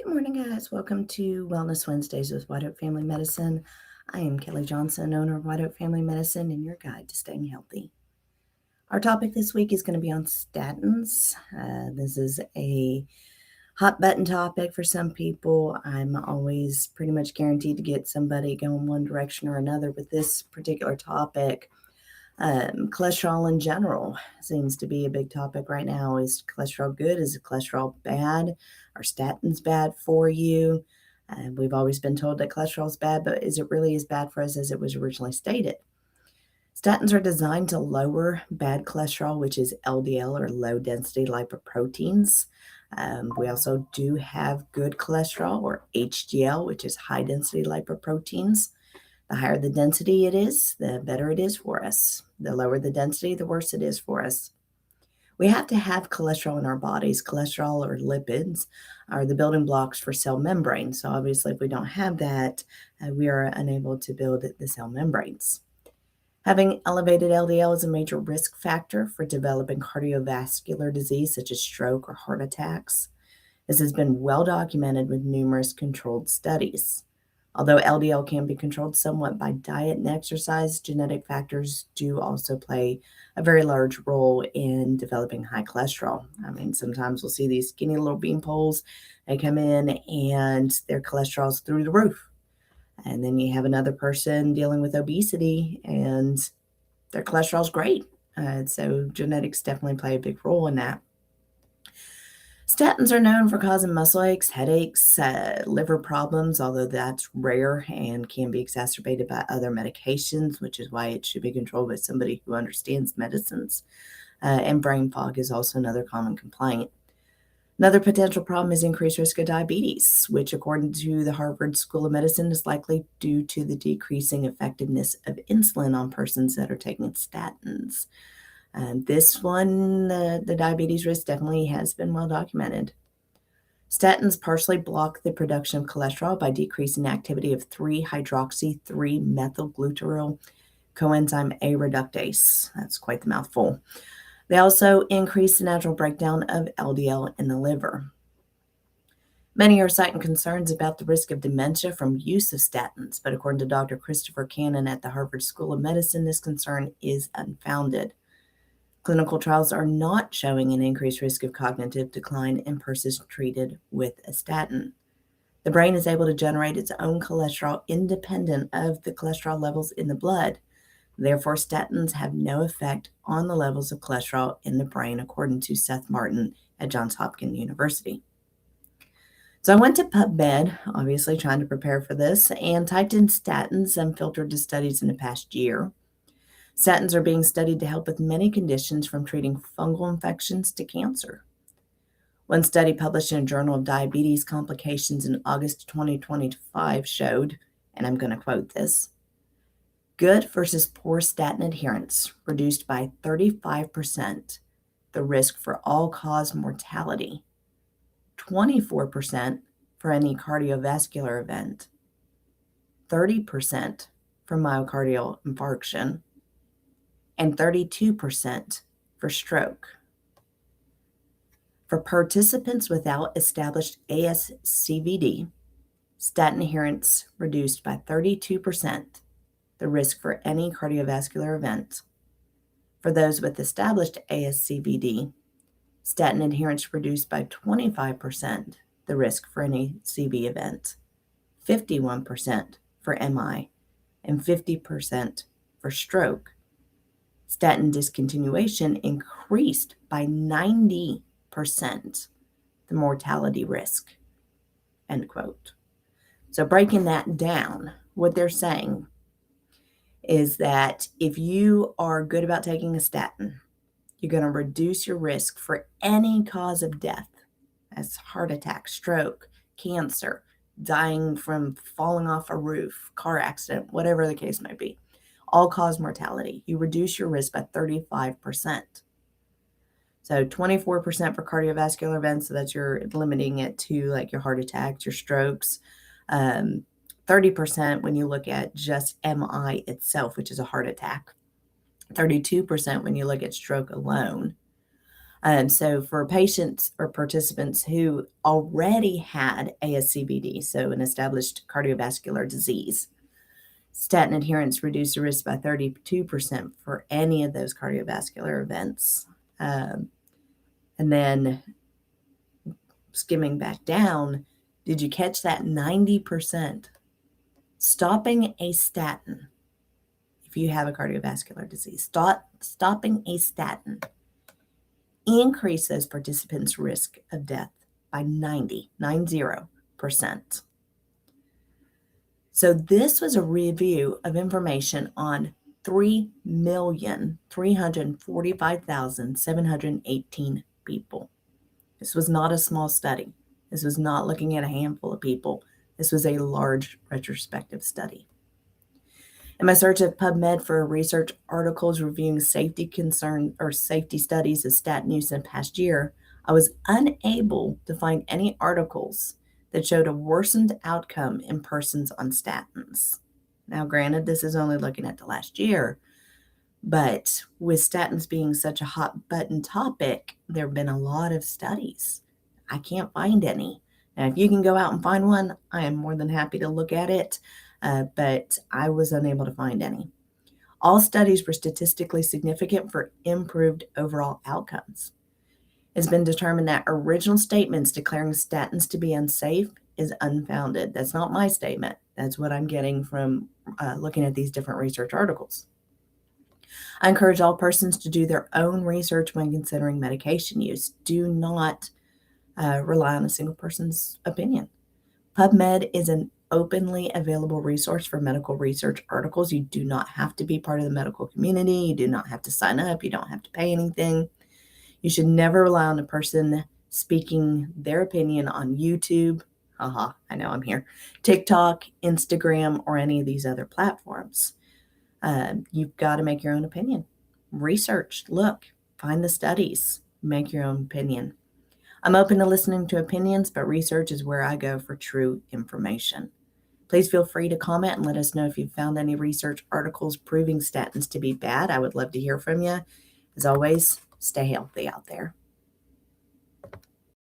Good morning, guys. Welcome to Wellness Wednesdays with White Oak Family Medicine. I am Kelly Johnson, owner of White Oak Family Medicine, and your guide to staying healthy. Our topic this week is going to be on statins. This is a hot button topic for some people. I'm always pretty much guaranteed to get somebody going one direction or another with this particular topic. Cholesterol in general seems to be a big topic right now. Is cholesterol good? Is cholesterol bad? Are statins bad for you? We've always been told that cholesterol is bad, but is it really as bad for us as it was originally stated? Statins are designed to lower bad cholesterol, which is LDL or low density lipoproteins. We also do have good cholesterol or HDL, which is high density lipoproteins. The higher the density it is, the better it is for us. The lower the density, the worse it is for us. We have to have cholesterol in our bodies. Cholesterol or lipids are the building blocks for cell membranes. So obviously, if we don't have that, we are unable to build the cell membranes. Having elevated LDL is a major risk factor for developing cardiovascular disease such as stroke or heart attacks. This has been well documented with numerous controlled studies. Although LDL can be controlled somewhat by diet and exercise, genetic factors do also play a very large role in developing high cholesterol. I mean, sometimes we'll see these skinny little beanpoles. They come in and their cholesterol's through the roof. And then you have another person dealing with obesity and their cholesterol's great. So genetics definitely play a big role in that. Statins are known for causing muscle aches, headaches, liver problems, although that's rare and can be exacerbated by other medications, which is why it should be controlled by somebody who understands medicines. And brain fog is also another common complaint. Another potential problem is increased risk of diabetes, which, according to the Harvard School of Medicine, is likely due to the decreasing effectiveness of insulin on persons that are taking statins. This one, the diabetes risk definitely has been well documented. Statins partially block the production of cholesterol by decreasing activity of 3-hydroxy-3-methylglutarate coenzyme A reductase. That's quite the mouthful. They also increase the natural breakdown of LDL in the liver. Many are citing concerns about the risk of dementia from use of statins, but according to Dr. Christopher Cannon at the Harvard School of Medicine, this concern is unfounded. Clinical trials are not showing an increased risk of cognitive decline in persons treated with a statin. The brain is able to generate its own cholesterol independent of the cholesterol levels in the blood. Therefore, statins have no effect on the levels of cholesterol in the brain, according to Seth Martin at Johns Hopkins University. So I went to PubMed, obviously trying to prepare for this, and typed in statins and filtered the studies in the past year. Statins are being studied to help with many conditions from treating fungal infections to cancer. One study published in a Journal of Diabetes Complications in August 2025 showed, and I'm going to quote this, good versus poor statin adherence reduced by 35% the risk for all-cause mortality, 24% for any cardiovascular event, 30% for myocardial infarction, and 32% for stroke. For participants without established ASCVD, statin adherence reduced by 32% the risk for any cardiovascular event. For those with established ASCVD, statin adherence reduced by 25% the risk for any CV event, 51% for MI, and 50% for stroke. Statin discontinuation increased by 90% the mortality risk, end quote. So breaking that down, what they're saying is that if you are good about taking a statin, you're going to reduce your risk for any cause of death. That's heart attack, stroke, cancer, dying from falling off a roof, car accident, whatever the case might be. All-cause mortality. You reduce your risk by 35%. So 24% for cardiovascular events, so that's you're limiting it to like your heart attacks, your strokes. 30% when you look at just MI itself, which is a heart attack. 32% when you look at stroke alone. So for patients or participants who already had ASCVD, so an established cardiovascular disease, statin adherence reduced the risk by 32% for any of those cardiovascular events. And then skimming back down, did you catch that 90%? Stopping a statin, if you have a cardiovascular disease, stopping a statin increase those participants' risk of death by 90%. So this was a review of information on 3,345,718 people. This was not a small study. This was not looking at a handful of people. This was a large retrospective study. In my search of PubMed for research articles reviewing safety studies of statin use in the past year, I was unable to find any articles that showed a worsened outcome in persons on statins. Now, granted, this is only looking at the last year, but with statins being such a hot button topic, there have been a lot of studies. I can't find any. Now, if you can go out and find one, I am more than happy to look at it. But I was unable to find any. All studies were statistically significant for improved overall outcomes. It's been determined that original statements declaring statins to be unsafe is unfounded. That's not my statement. That's what I'm getting from looking at these different research articles. I encourage all persons to do their own research when considering medication use. Do not rely on a single person's opinion. PubMed is an openly available resource for medical research articles. You do not have to be part of the medical community. You do not have to sign up. You don't have to pay anything. You should never rely on a person speaking their opinion on YouTube. I know I'm here. TikTok, Instagram, or any of these other platforms. You've got to make your own opinion. Research, look, find the studies, make your own opinion. I'm open to listening to opinions, but research is where I go for true information. Please feel free to comment and let us know if you've found any research articles proving statins to be bad. I would love to hear from you. As always, stay healthy out there.